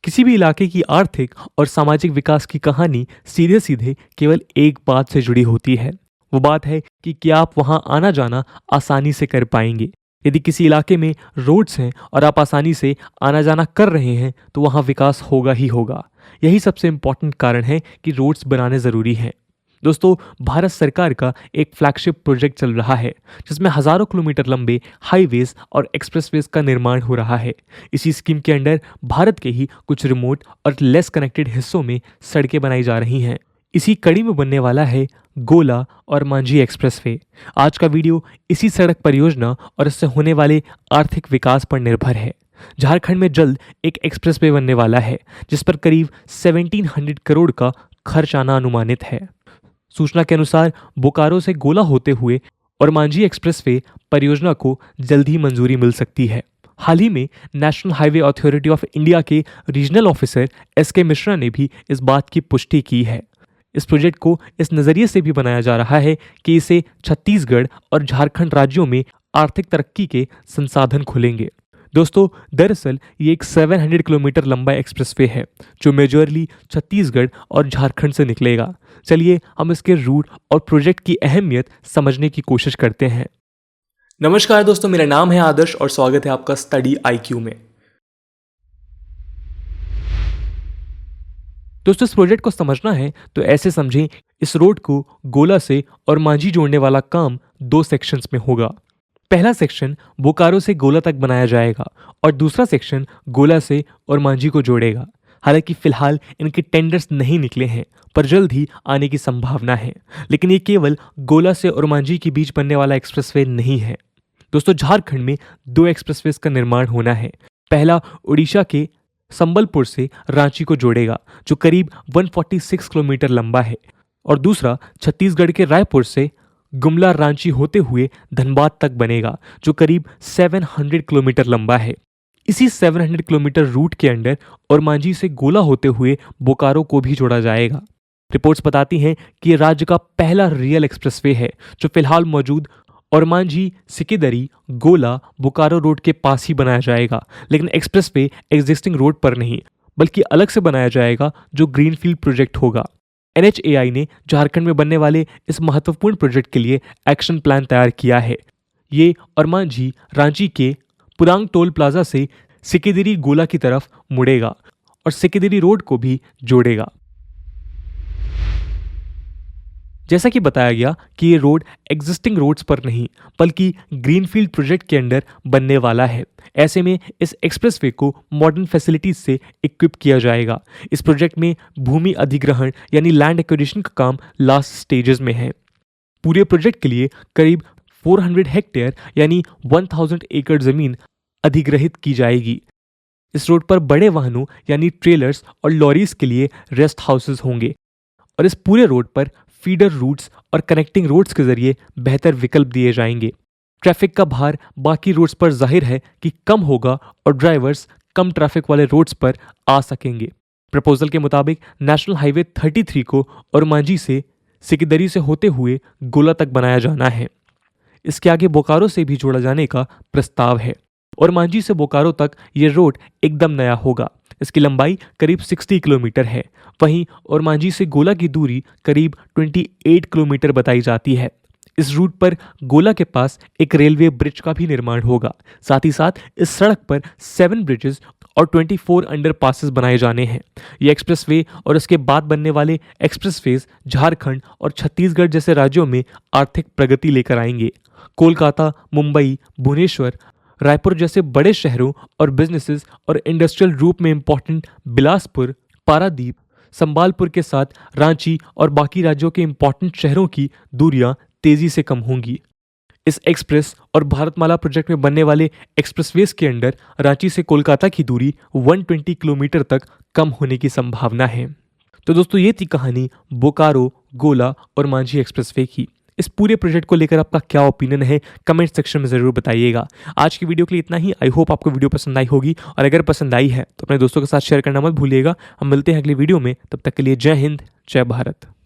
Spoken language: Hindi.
किसी भी इलाके की आर्थिक और सामाजिक विकास की कहानी सीधे सीधे केवल एक बात से जुड़ी होती है। वो बात है कि क्या आप वहां आना जाना आसानी से कर पाएंगे। यदि किसी इलाके में रोड्स हैं और आप आसानी से आना जाना कर रहे हैं तो वहां विकास होगा ही होगा। यही सबसे इम्पॉर्टेंट कारण है कि रोड्स बनाने ज़रूरी हैं। दोस्तों, भारत सरकार का एक फ्लैगशिप प्रोजेक्ट चल रहा है जिसमें हजारों किलोमीटर लंबे हाईवेज और एक्सप्रेसवेज का निर्माण हो रहा है। इसी स्कीम के अंडर भारत के ही कुछ रिमोट और लेस कनेक्टेड हिस्सों में सड़कें बनाई जा रही हैं। इसी कड़ी में बनने वाला है गोला और मांझी एक्सप्रेसवे। आज का वीडियो इसी सड़क परियोजना और इससे होने वाले आर्थिक विकास पर निर्भर है। झारखंड में जल्द एक एक्सप्रेसवे बनने वाला है जिस पर करीब 1700 करोड़ का खर्च आना अनुमानित है। सूचना के अनुसार बोकारो से गोला होते हुए और मांझी एक्सप्रेसवे परियोजना को जल्द ही मंजूरी मिल सकती है। हाल ही में national highway authority of India के रीजनल ऑफिसर एस.के. मिश्रा ने भी इस बात की पुष्टि की है। इस प्रोजेक्ट को इस नज़रिए से भी बनाया जा रहा है कि इसे छत्तीसगढ़ और झारखंड राज्यों में आर्थिक तरक्की के संसाधन खुलेंगे। दोस्तों, दरअसल ये एक 700 किलोमीटर लंबा एक्सप्रेसवे है जो मेजरली छत्तीसगढ़ और झारखंड से निकलेगा। चलिए हम इसके रूट और प्रोजेक्ट की अहमियत समझने की कोशिश करते हैं। नमस्कार दोस्तों, मेरा नाम है आदर्श और स्वागत है आपका स्टडी IQ में। दोस्तों, इस प्रोजेक्ट को समझना है तो ऐसे समझें, इस रोड को गोला से और मांझी जोड़ने वाला काम 2 सेक्शंस में होगा। पहला सेक्शन बोकारो से गोला तक बनाया जाएगा और दूसरा सेक्शन गोला से और मांझी को जोड़ेगा। हालांकि फिलहाल इनके टेंडर्स नहीं निकले हैं पर जल्द ही आने की संभावना है। लेकिन ये केवल गोला से और मांझी के बीच बनने वाला एक्सप्रेसवे नहीं है। दोस्तों, झारखंड में 2 एक्सप्रेसवेज का निर्माण होना है। पहला उड़ीसा के संबलपुर से रांची को जोड़ेगा जो करीब 146 किलोमीटर लंबा है और दूसरा छत्तीसगढ़ के रायपुर से गुमला रांची होते हुए धनबाद तक बनेगा जो करीब 700 किलोमीटर लंबा है। इसी 700 किलोमीटर रूट के अंडर और मांझी से गोला होते हुए बोकारो को भी जोड़ा जाएगा। रिपोर्ट्स बताती हैं कि ये राज्य का पहला रियल एक्सप्रेसवे है जो फिलहाल मौजूद और मांझी सिकिदरी गोला बोकारो रोड के पास ही बनाया जाएगा। लेकिन एक्सप्रेसवे एग्जिस्टिंग रोड पर नहीं बल्कि अलग से बनाया जाएगा जो ग्रीनफील्ड प्रोजेक्ट होगा। NHAI ने झारखंड में बनने वाले इस महत्वपूर्ण प्रोजेक्ट के लिए एक्शन प्लान तैयार किया है। ये और मांझी रांची के पुरांग टोल प्लाजा से सिकिदिरी गोला की तरफ मुड़ेगा और सिकिदिरी रोड को भी जोड़ेगा। जैसा कि बताया गया कि ये रोड एग्जिस्टिंग रोड्स पर नहीं बल्कि ग्रीनफील्ड प्रोजेक्ट के अंडर बनने वाला है। ऐसे में इस एक्सप्रेसवे को मॉडर्न फैसिलिटीज से इक्विप किया जाएगा। इस प्रोजेक्ट में भूमि अधिग्रहण यानी लैंड एक्विजिशन का काम लास्ट स्टेजेस में है। पूरे प्रोजेक्ट के लिए करीब 400 हेक्टेयर यानी 1000 एकड़ जमीन अधिग्रहित की जाएगी। इस रोड पर बड़े वाहनों यानी ट्रेलर्स और लॉरीज के लिए रेस्ट हाउसेज होंगे और इस पूरे रोड पर फीडर रूट्स और कनेक्टिंग रोड्स के जरिए बेहतर विकल्प दिए जाएंगे। ट्रैफिक का भार बाकी रोड्स पर जाहिर है कि कम होगा और ड्राइवर्स कम ट्रैफिक वाले रोड्स पर आ सकेंगे। प्रपोजल के मुताबिक नेशनल हाईवे 33 को और मांझी से सिकिदरी से होते हुए गोला तक बनाया जाना है। इसके आगे बोकारो से भी जोड़ा जाने का प्रस्ताव है और मांझी से बोकारो तक ये रोड एकदम नया होगा। इसकी लंबाई करीब 60 किलोमीटर है। वहीं और मांझी से गोला की दूरी करीब 28 किलोमीटर बताई जाती है। इस रूट पर गोला के पास एक रेलवे ब्रिज का भी निर्माण होगा। साथ ही साथ इस सड़क पर 7 ब्रिजेस और 24 अंडरपासेस बनाए जाने हैं। ये एक्सप्रेसवे और इसके बाद बनने वाले एक्सप्रेसवेज झारखंड और छत्तीसगढ़ जैसे राज्यों में आर्थिक प्रगति लेकर आएंगे। कोलकाता, मुंबई, भुवनेश्वर, रायपुर जैसे बड़े शहरों और बिजनेसेस और इंडस्ट्रियल रूप में इंपॉर्टेंट बिलासपुर, पारादीप, संबालपुर के साथ रांची और बाकी राज्यों के इंपॉर्टेंट शहरों की दूरियां तेजी से कम होंगी। इस एक्सप्रेस और भारतमाला प्रोजेक्ट में बनने वाले एक्सप्रेसवेज के अंडर रांची से कोलकाता की दूरी 120 किलोमीटर तक कम होने की संभावना है। तो दोस्तों, ये थी कहानी बोकारो, गोला और मांझी एक्सप्रेसवे की। इस पूरे प्रोजेक्ट को लेकर आपका क्या ओपिनियन है कमेंट सेक्शन में ज़रूर बताइएगा। आज की वीडियो के लिए इतना ही। आई होप आपको वीडियो पसंद आई होगी और अगर पसंद आई है तो अपने दोस्तों के साथ शेयर करना मत भूलिएगा। हम मिलते हैं अगली वीडियो में, तब तक के लिए जय हिंद, जय भारत।